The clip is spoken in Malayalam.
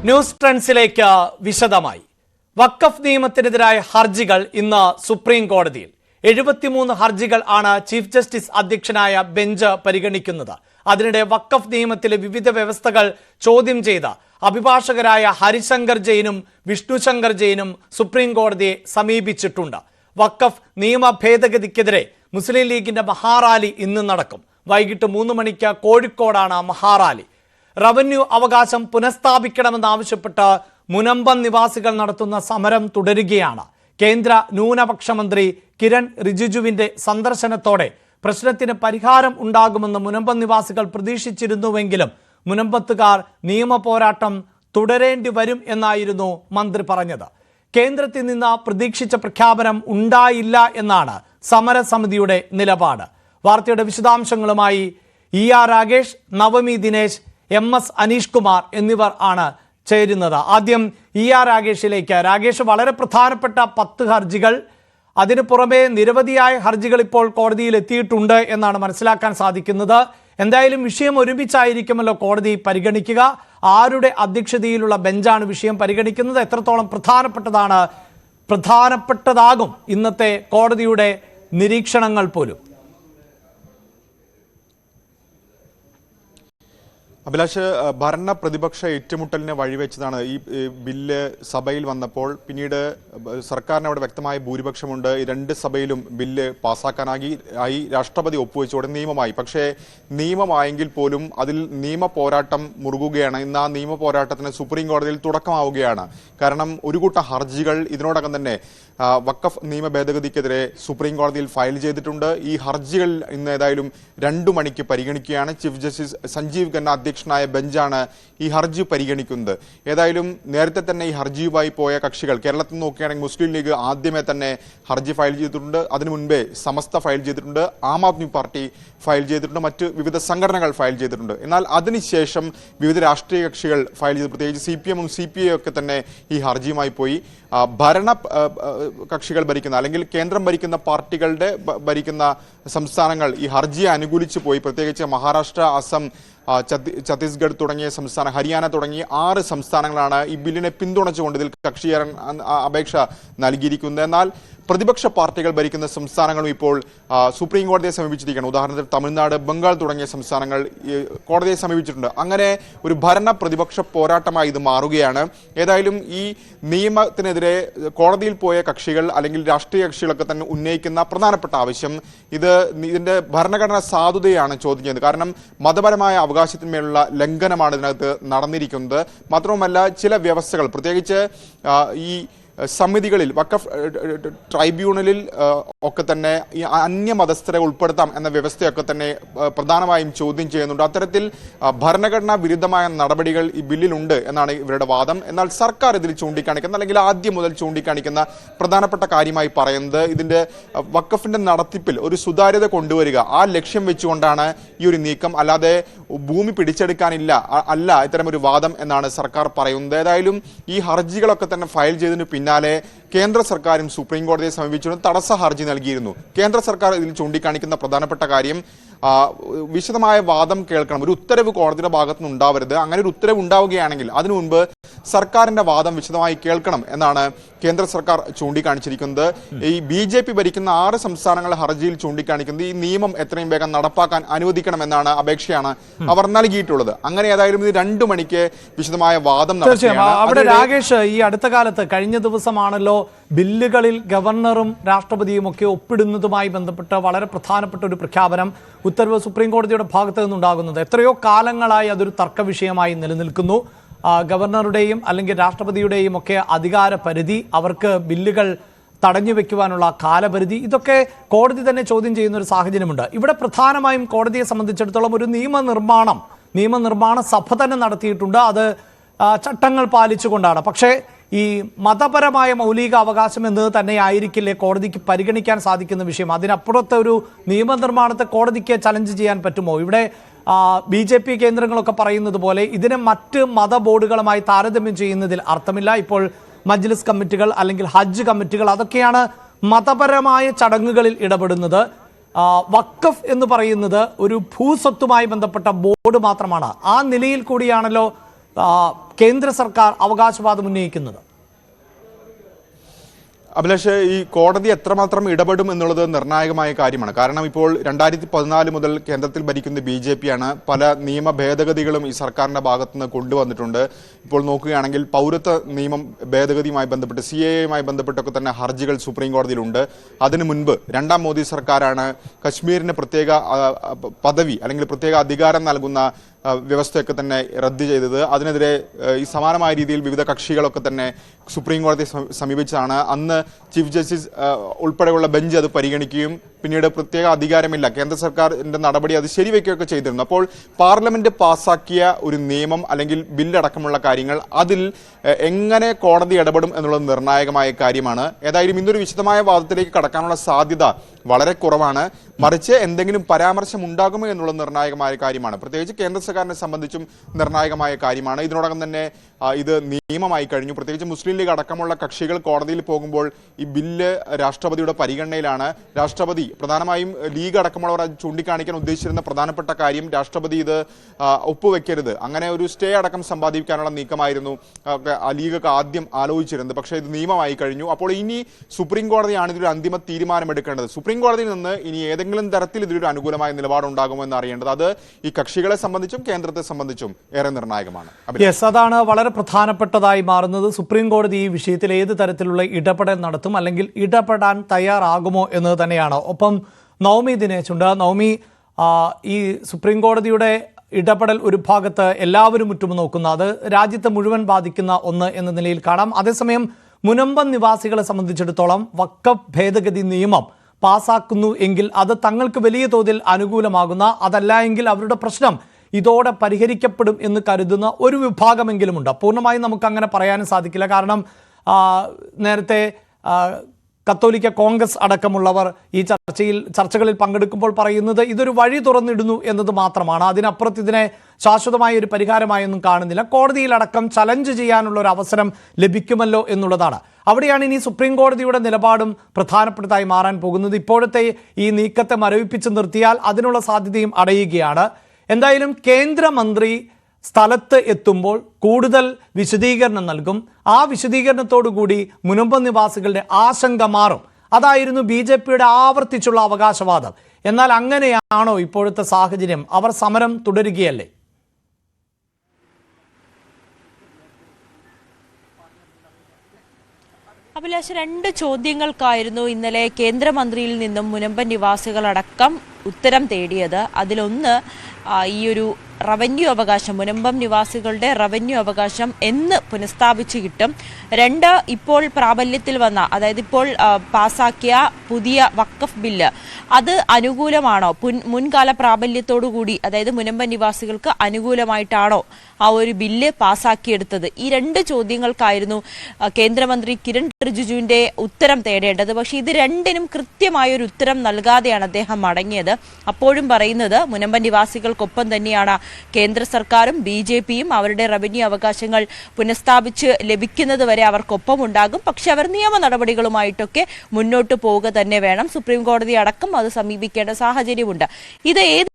ന്യൂസ് ട്രെൻഡ്സിലേക്ക് വിശദമായി. വഖഫ് നിയമത്തിനെതിരായ ഹർജികൾ ഇന്ന് സുപ്രീം കോടതിയിൽ. 73 ഹർജികൾ ആണ് ചീഫ് ജസ്റ്റിസ് അധ്യക്ഷനായ ബെഞ്ച് പരിഗണിക്കുന്നത്. അതിനിടെ വഖഫ് നിയമത്തിലെ വിവിധ വ്യവസ്ഥകൾ ചോദ്യം ചെയ്ത അഭിഭാഷകരായ ഹരിശങ്കർ ജെയിനും വിഷ്ണുശങ്കർ ജെയിനും സുപ്രീം കോടതിയെ സമീപിച്ചിട്ടുണ്ട്. വഖഫ് നിയമ ഭേദഗതിക്കെതിരെ മുസ്ലിം ലീഗിന്റെ മഹാറാലി ഇന്ന് നടക്കും. വൈകിട്ട് 3 മണിക്ക് കോഴിക്കോടാണ് മഹാറാലി. റവന്യൂ അവകാശം പുനഃസ്ഥാപിക്കണമെന്നാവശ്യപ്പെട്ട് മുനമ്പം നിവാസികൾ നടത്തുന്ന സമരം തുടരുകയാണ്. കേന്ദ്ര ന്യൂനപക്ഷ മന്ത്രി കിരൺ റിജിജുവിന്റെ സന്ദർശനത്തോടെ പ്രശ്നത്തിന് പരിഹാരം ഉണ്ടാകുമെന്ന് മുനമ്പം നിവാസികൾ പ്രതീക്ഷിച്ചിരുന്നുവെങ്കിലും മുനമ്പത്തുകാർ നിയമ പോരാട്ടം തുടരേണ്ടി വരും എന്നായിരുന്നു മന്ത്രി പറഞ്ഞത്. കേന്ദ്രത്തിൽ നിന്ന് പ്രതീക്ഷിച്ച പ്രഖ്യാപനം ഉണ്ടായില്ല എന്നാണ് സമരസമിതിയുടെ നിലപാട്. വാർത്തയുടെ വിശദാംശങ്ങളുമായി ER രാഗേഷ്, നവമി ദിനേശ്, MS അനീഷ് കുമാർ എന്നിവർ ആണ് ചേരുന്നത്. ആദ്യം ER രാഗേഷിലേക്ക്. രാഗേഷ്, വളരെ പ്രധാനപ്പെട്ട 10 ഹർജികൾ, അതിനു പുറമെ നിരവധിയായ ഹർജികൾ ഇപ്പോൾ കോടതിയിൽ എത്തിയിട്ടുണ്ട് എന്നാണ് മനസ്സിലാക്കാൻ സാധിക്കുന്നത്. എന്തായാലും വിഷയം ഒരുമിച്ചായിരിക്കുമല്ലോ കോടതി പരിഗണിക്കുക. ആരുടെ അധ്യക്ഷതയിലുള്ള ബെഞ്ചാണ് വിഷയം പരിഗണിക്കുന്നത്? എത്രത്തോളം പ്രധാനപ്പെട്ടതാകും ഇന്നത്തെ കോടതിയുടെ നിരീക്ഷണങ്ങൾ പോലും? അഭിലാഷ്, ഭരണ പ്രതിപക്ഷ ഏറ്റുമുട്ടലിനെ വഴിവെച്ചതാണ് ഈ ബില്ല് സഭയിൽ വന്നപ്പോൾ. പിന്നീട് സർക്കാരിന് അവിടെ വ്യക്തമായ ഭൂരിപക്ഷമുണ്ട്. ഈ 2 സഭയിലും ബില്ല് പാസ്സാക്കാനായി രാഷ്ട്രപതി ഒപ്പുവെച്ചോടെ നിയമമായി. പക്ഷേ നിയമമായെങ്കിൽ പോലും അതിൽ നിയമ പോരാട്ടം മുറുകുകയാണ്. ഇന്ന് ആ നിയമ പോരാട്ടത്തിന് സുപ്രീം കോടതിയിൽ തുടക്കമാവുകയാണ്. കാരണം ഒരു കൂട്ടം ഹർജികൾ ഇതിനോടകം തന്നെ വഖഫ് നിയമ ഭേദഗതിക്കെതിരെ സുപ്രീം കോടതിയിൽ ഫയൽ ചെയ്തിട്ടുണ്ട്. ഈ ഹർജികൾ ഇന്ന് ഏതായാലും 2 മണിക്ക് പരിഗണിക്കുകയാണ്. ചീഫ് ജസ്റ്റിസ് സഞ്ജീവ് ഖന്ന അധ്യക്ഷനായ ബെഞ്ചാണ് ഈ ഹർജി പരിഗണിക്കുന്നത്. ഏതായാലും നേരത്തെ തന്നെ ഈ ഹർജിയുമായി പോയ കക്ഷികൾ, കേരളത്തിൽ നോക്കുകയാണെങ്കിൽ മുസ്ലിം ലീഗ് ആദ്യമേ തന്നെ ഹർജി ഫയൽ ചെയ്തിട്ടുണ്ട്. അതിനു മുൻപേ സമസ്ത ഫയൽ ചെയ്തിട്ടുണ്ട്, ആം ആദ്മി പാർട്ടി ഫയൽ ചെയ്തിട്ടുണ്ട്, മറ്റ് വിവിധ സംഘടനകൾ ഫയൽ ചെയ്തിട്ടുണ്ട്. എന്നാൽ അതിനുശേഷം വിവിധ രാഷ്ട്രീയ കക്ഷികൾ ഫയൽ ചെയ്തു. പ്രത്യേകിച്ച് CPM ഉം CPI ഒക്കെ തന്നെ ഈ ഹർജിയുമായി പോയി. ഭരണ കക്ഷികൾ ഭരിക്കുന്ന അല്ലെങ്കിൽ കേന്ദ്രം ഭരിക്കുന്ന പാർട്ടികളുടെ ഭരിക്കുന്ന സംസ്ഥാനങ്ങൾ ഈ ഹർജിയെ അനുകൂലിച്ച് പോയി. പ്രത്യേകിച്ച് മഹാരാഷ്ട്ര, അസം, ഛത്തീസ്ഗഡ് തുടങ്ങിയ സംസ്ഥാനം, ഹരിയാന തുടങ്ങിയ 6 സംസ്ഥാനങ്ങളാണ് ഈ ബില്ലിനെ പിന്തുണച്ചുകൊണ്ട് ഇതിൽ കക്ഷിയേറാൻ അപേക്ഷ നൽകിയിരിക്കുന്നത്. എന്നാൽ പ്രതിപക്ഷ പാർട്ടികൾ ഭരിക്കുന്ന സംസ്ഥാനങ്ങളും ഇപ്പോൾ സുപ്രീം കോടതിയെ സമീപിച്ചിരിക്കുകയാണ്. ഉദാഹരണത്തിന് തമിഴ്നാട്, ബംഗാൾ തുടങ്ങിയ സംസ്ഥാനങ്ങൾ കോടതിയെ സമീപിച്ചിട്ടുണ്ട്. അങ്ങനെ ഒരു ഭരണ പ്രതിപക്ഷ പോരാട്ടമായി ഇത് മാറുകയാണ്. ഏതായാലും ഈ നിയമത്തിനെതിരെ കോടതിയിൽ പോയ കക്ഷികൾ അല്ലെങ്കിൽ രാഷ്ട്രീയ കക്ഷികളൊക്കെ തന്നെ ഉന്നയിക്കുന്ന പ്രധാനപ്പെട്ട ആവശ്യം ഇതിന്റെ ഭരണഘടനാ സാധുതയാണ് ചോദ്യം ചെയ്യുന്നത്. കാരണം മതപരമായ അവകാശത്തിന്മേലുള്ള ലംഘനമാണ് ഇതിനകത്ത് നടന്നിരിക്കുന്നത്. മാത്രവുമല്ല ചില വ്യവസ്ഥകൾ, പ്രത്യേകിച്ച് ഈ സമിതികളിൽ, വഖഫ് ട്രൈബ്യൂണലിൽ ഒക്കെ തന്നെ ഈ അന്യമതസ്ഥരെ ഉൾപ്പെടുത്താം എന്ന വ്യവസ്ഥയൊക്കെ തന്നെ പ്രധാനമായും ചോദ്യം ചെയ്യുന്നുണ്ട്. അത്തരത്തിൽ ഭരണഘടനാ വിരുദ്ധമായ നടപടികൾ ഈ ബില്ലിലുണ്ട് എന്നാണ് ഇവരുടെ വാദം. എന്നാൽ സർക്കാർ ഇതിൽ ചൂണ്ടിക്കാണിക്കുന്ന അല്ലെങ്കിൽ ആദ്യം മുതൽ ചൂണ്ടിക്കാണിക്കുന്ന പ്രധാനപ്പെട്ട കാര്യമായി പറയുന്നത് ഇതിന്റെ വഖഫിന്റെ നടത്തിപ്പിൽ ഒരു സുതാര്യത കൊണ്ടുവരിക, ആ ലക്ഷ്യം വെച്ചുകൊണ്ടാണ് ഈ ഒരു നീക്കം. അല്ലാതെ ഭൂമി പിടിച്ചെടുക്കാനില്ല അല്ല ഇത്തരമൊരു വാദം എന്നാണ് സർക്കാർ പറയുന്നത്. ഏതായാലും ഈ ഹർജികളൊക്കെ തന്നെ ഫയൽ ചെയ്തതിന് പിന്നാലെ കേന്ദ്ര സർക്കാരും സുപ്രീം കോടതിയെ സമീപിച്ചുകൊണ്ട് തടസ്സ ഹർജി നൽകിയിരുന്നു. കേന്ദ്ര സർക്കാർ ഇതിൽ ചൂണ്ടിക്കാണിക്കുന്ന പ്രധാനപ്പെട്ട കാര്യം വിശദമായ വാദം കേൾക്കണം, ഒരു ഉത്തരവ് കോടതിയുടെ ഭാഗത്തുനിന്ന് ഉണ്ടാവരുത്. അങ്ങനെ ഒരു ഉത്തരവ് ഉണ്ടാവുകയാണെങ്കിൽ അതിനു മുൻപ് സർക്കാരിന്റെ വാദം വിശദമായി കേൾക്കണം എന്നാണ് കേന്ദ്ര സർക്കാർ ചൂണ്ടിക്കാണിച്ചിരിക്കുന്നത്. ഈ BJP ഭരിക്കുന്ന 6 സംസ്ഥാനങ്ങളെ ഹർജിയിൽ ചൂണ്ടിക്കാണിക്കുന്നത് ഈ നിയമം എത്രയും വേഗം നടപ്പാക്കാൻ അനുവദിക്കണമെന്നാണ് അപേക്ഷയാണ് അവർ നൽകിയിട്ടുള്ളത്. അങ്ങനെ ഏതായാലും ഇത് 2 മണിക്ക് വിശദമായ വാദം അവിടെ രാഗേഷ്, ഈ അടുത്ത കാലത്ത് കഴിഞ്ഞ ദിവസമാണല്ലോ ബില്ലുകളിൽ ഗവർണറും രാഷ്ട്രപതിയും ഒക്കെ ഒപ്പിടുന്നതുമായി ബന്ധപ്പെട്ട് വളരെ പ്രധാനപ്പെട്ട ഒരു പ്രഖ്യാപനം, ഉത്തരവ് സുപ്രീം കോടതിയുടെ ഭാഗത്തു നിന്നുണ്ടാകുന്നത്. എത്രയോ കാലങ്ങളായി അതൊരു തർക്ക വിഷയമായി നിലനിൽക്കുന്നു. ഗവർണറുടെയും അല്ലെങ്കിൽ രാഷ്ട്രപതിയുടെയും ഒക്കെ അധികാര പരിധി, അവർക്ക് ബില്ലുകൾ തടഞ്ഞു വെക്കുവാനുള്ള കാലപരിധി, ഇതൊക്കെ കോടതി തന്നെ ചോദ്യം ചെയ്യുന്ന ഒരു സാഹചര്യമുണ്ട്. ഇവിടെ പ്രധാനമായും കോടതിയെ സംബന്ധിച്ചിടത്തോളം ഒരു നിയമനിർമ്മാണ സഭ തന്നെ നടത്തിയിട്ടുണ്ട്. അത് ചട്ടങ്ങൾ പാലിച്ചുകൊണ്ടാണ്. പക്ഷേ ഈ മതപരമായ മൗലിക അവകാശം എന്നത് തന്നെ ആയിരിക്കില്ലേ കോടതിക്ക് പരിഗണിക്കാൻ സാധിക്കുന്ന വിഷയം? അതിനപ്പുറത്തെ ഒരു നിയമനിർമ്മാണത്തെ കോടതിക്ക് ചലഞ്ച് ചെയ്യാൻ പറ്റുമോ? ഇവിടെ BJP കേന്ദ്രങ്ങളൊക്കെ പറയുന്നത് പോലെ ഇതിനെ മറ്റ് മത ബോർഡുകളുമായി താരതമ്യം ചെയ്യുന്നതിൽ അർത്ഥമില്ല. ഇപ്പോൾ മജ്ലിസ് കമ്മിറ്റികൾ അല്ലെങ്കിൽ ഹജ്ജ് കമ്മിറ്റികൾ അതൊക്കെയാണ് മതപരമായ ചടങ്ങുകളിൽ ഇടപെടുന്നത്. വഖഫ് എന്ന് പറയുന്നത് ഒരു ഭൂസ്വത്തുമായി ബന്ധപ്പെട്ട ബോർഡ് മാത്രമാണ്. ആ നിലയിൽ കൂടിയാണല്ലോ കേന്ദ്ര സർക്കാർ അവകാശവാദം ഉന്നയിക്കുന്നത്? അഭിലാഷ്, ഈ കോടതി എത്രമാത്രം ഇടപെടും എന്നുള്ളത് നിർണായകമായ കാര്യമാണ്. കാരണം ഇപ്പോൾ 2014 മുതൽ കേന്ദ്രത്തിൽ ഭരിക്കുന്ന BJP ആണ്. പല നിയമ ഭേദഗതികളും ഈ സർക്കാരിന്റെ ഭാഗത്തുനിന്ന് കൊണ്ടുവന്നിട്ടുണ്ട്. ഇപ്പോൾ നോക്കുകയാണെങ്കിൽ പൗരത്വ നിയമം ഭേദഗതിയുമായി ബന്ധപ്പെട്ട് CAA ബന്ധപ്പെട്ടൊക്കെ തന്നെ ഹർജികൾ സുപ്രീം കോടതിയിലുണ്ട്. അതിനു മുൻപ് രണ്ടാം മോദി സർക്കാരാണ് കശ്മീരിന് പ്രത്യേക പദവി അല്ലെങ്കിൽ പ്രത്യേക അധികാരം നൽകുന്ന വ്യവസ്ഥയൊക്കെ തന്നെ റദ്ദ് ചെയ്തത്. അതിനെതിരെ ഈ സമാനമായ രീതിയിൽ വിവിധ കക്ഷികളൊക്കെ തന്നെ സുപ്രീം കോടതിയെ സമീപിച്ചതാണ്. അന്ന് ചീഫ് ജസ്റ്റിസ് ഉൾപ്പെടെയുള്ള ബെഞ്ച് അത് പരിഗണിക്കുകയും പിന്നീട് പ്രത്യേക അധികാരമില്ല, കേന്ദ്ര സർക്കാരിന്റെ നടപടി അത് ശരിവെക്കുകയൊക്കെ ചെയ്തിരുന്നു. അപ്പോൾ പാർലമെന്റ് പാസാക്കിയ ഒരു നിയമം അല്ലെങ്കിൽ ബില്ലടക്കമുള്ള കാര്യങ്ങൾ അതിൽ എങ്ങനെ കോടതി ഇടപെടും എന്നുള്ളത് നിർണായകമായ കാര്യമാണ്. ഏതായാലും ഇന്നൊരു വിശദമായ വാദത്തിലേക്ക് കടക്കാനുള്ള സാധ്യത വളരെ കുറവാണ്. മറിച്ച് എന്തെങ്കിലും പരാമർശം ഉണ്ടാകുമോ എന്നുള്ളത് നിർണായകമായ കാര്യമാണ്. പ്രത്യേകിച്ച് കേന്ദ്ര സർക്കാരിനെ സംബന്ധിച്ചും നിർണായകമായ കാര്യമാണ്. ഇതിനോടകം തന്നെ ഇത് നിയമമായി കഴിഞ്ഞു. പ്രത്യേകിച്ച് മുസ്ലിം ലീഗ് അടക്കമുള്ള കക്ഷികൾ കോടതിയിൽ പോകുമ്പോൾ ഈ ബില്ല് രാഷ്ട്രപതിയുടെ പരിഗണനയിലാണ്. രാഷ്ട്രപതി പ്രധാനമായും ലീഗ് അടക്കമുള്ളവർ ചൂണ്ടിക്കാണിക്കാൻ ഉദ്ദേശിച്ചിരുന്ന പ്രധാനപ്പെട്ട കാര്യം രാഷ്ട്രപതി ഇത് ഒപ്പുവെക്കരുത്, അങ്ങനെ ഒരു സ്റ്റേ അടക്കം സമ്പാദിക്കാനുള്ള നീക്കമായിരുന്നു ലീഗൊക്കെ ആദ്യം ആലോചിച്ചിരുന്നത്. പക്ഷേ ഇത് നിയമമായി കഴിഞ്ഞു. അപ്പോൾ ഇനി സുപ്രീം കോടതിയാണ് ഇതിലൊരു അന്തിമ തീരുമാനമെടുക്കേണ്ടത്. സുപ്രീം കോടതിയിൽ നിന്ന് ഇനി ഏതെങ്കിലും തരത്തിൽ ഇതിലൊരു അനുകൂലമായ നിലപാടുണ്ടാകുമോ എന്ന് അറിയേണ്ടത് അത് ഈ കക്ഷികളെ സംബന്ധിച്ചും കേന്ദ്രത്തെ സംബന്ധിച്ചും ഏറെ നിർണായകമാണ്. അതാണ് വളരെ പ്രധാനപ്പെട്ടതായി മാറുന്നത്. സുപ്രീം കോടതി ഈ വിഷയത്തിൽ ഏത് തരത്തിലുള്ള ഇടപെടൽ നടത്തും അല്ലെങ്കിൽ ഇടപെടാൻ തയ്യാറാകുമോ എന്നത് തന്നെയാണ്. ഒപ്പം നവമി ദിനേശുണ്ട്. നവമി, ഈ സുപ്രീം കോടതിയുടെ ഇടപെടൽ ഒരു ഭാഗത്ത് എല്ലാവരും ഉറ്റുനോക്കുന്ന, അത് രാജ്യത്തെ മുഴുവൻ ബാധിക്കുന്ന ഒന്ന് എന്ന നിലയിൽ കാണാം. അതേസമയം മുനമ്പം നിവാസികളെ സംബന്ധിച്ചിടത്തോളം വഖഫ് ഭേദഗതി നിയമം പാസാക്കുന്നു എങ്കിൽ അത് തങ്ങൾക്ക് വലിയ തോതിൽ അനുകൂലമാകുന്ന, അതല്ല എങ്കിൽ അവരുടെ പ്രശ്നം ഇതോടെ പരിഹരിക്കപ്പെടും എന്ന് കരുതുന്ന ഒരു വിഭാഗമെങ്കിലുമുണ്ട്. പൂർണ്ണമായും നമുക്ക് അങ്ങനെ പറയാനും സാധിക്കില്ല. കാരണം നേരത്തെ കത്തോലിക്ക കോൺഗ്രസ് അടക്കമുള്ളവർ ഈ ചർച്ചകളിൽ പങ്കെടുക്കുമ്പോൾ പറയുന്നത് ഇതൊരു വഴി തുറന്നിടുന്നു എന്നത് മാത്രമാണ്. അതിനപ്പുറത്ത് ഇതിനെ ശാശ്വതമായ ഒരു പരിഹാരമായൊന്നും കാണുന്നില്ല. കോടതിയിലടക്കം ചലഞ്ച് ചെയ്യാനുള്ള ഒരു അവസരം ലഭിക്കുമല്ലോ എന്നുള്ളതാണ്. അവിടെയാണ് ഇനി സുപ്രീം കോടതിയുടെ നിലപാടും പ്രധാനപ്പെട്ടതായി മാറാൻ പോകുന്നത്. ഇപ്പോഴത്തെ ഈ നീക്കത്തെ മരവിപ്പിച്ച് നിർത്തിയാൽ അതിനുള്ള സാധ്യതയും അടയുകയാണ്. എന്തായാലും കേന്ദ്രമന്ത്രി സ്ഥലത്ത് എത്തുമ്പോൾ കൂടുതൽ വിശദീകരണം നൽകും. ആ വിശദീകരണത്തോടുകൂടി മുനമ്പം നിവാസികളുടെ ആശങ്ക മാറും. അതായിരുന്നു BJPയുടെ ആവർത്തിച്ചുള്ള അവകാശവാദം. എന്നാൽ അങ്ങനെയാണോ ഇപ്പോഴത്തെ സാഹചര്യം? അവർ സമരം തുടരുകയല്ലേ? അഭിലാഷ്, 2 ചോദ്യങ്ങൾക്കായിരുന്നു ഇന്നലെ കേന്ദ്രമന്ത്രിയിൽ നിന്നും മുനമ്പൻ നിവാസികളടക്കം ഉത്തരം തേടിയത്. അതിലൊന്ന് ഈ ഒരു റവന്യൂ അവകാശം, മുനമ്പം നിവാസികളുടെ റവന്യൂ അവകാശം എന്ന് പുനഃസ്ഥാപിച്ചു കിട്ടും. 2, ഇപ്പോൾ പ്രാബല്യത്തിൽ വന്ന, അതായത് ഇപ്പോൾ പാസാക്കിയ പുതിയ വഖഫ് ബില്ല് അത് അനുകൂലമാണോ, മുൻകാല പ്രാബല്യത്തോടുകൂടി, അതായത് മുനമ്പൻ നിവാസികൾക്ക് അനുകൂലമായിട്ടാണോ ആ ഒരു ബില്ല് പാസാക്കിയെടുത്തത്? ഈ 2 ചോദ്യങ്ങൾക്കായിരുന്നു കേന്ദ്രമന്ത്രി കിരൺ റിജിജുവിന്റെ ഉത്തരം തേടേണ്ടത്. പക്ഷേ ഇത് 2നും കൃത്യമായൊരു ഉത്തരം നൽകാതെയാണ് അദ്ദേഹം മടങ്ങിയത്. അപ്പോഴും പറയുന്നത് മുനമ്പൻ നിവാസികൾക്കൊപ്പം തന്നെയാണ് കേന്ദ്ര സർക്കാരും BJPയും. അവരുടെ റവന്യൂ അവകാശങ്ങൾ പുനഃസ്ഥാപിച്ച് ലഭിക്കുന്നത് വരെ അവർക്കൊപ്പം ഉണ്ടാകും. പക്ഷെ അവർ നിയമ നടപടികളുമായിട്ടൊക്കെ മുന്നോട്ട് പോവുക തന്നെ വേണം. സുപ്രീം കോടതി അടക്കം അത് സമീപിക്കേണ്ട സാഹചര്യമുണ്ട്. ഇത് ഏത്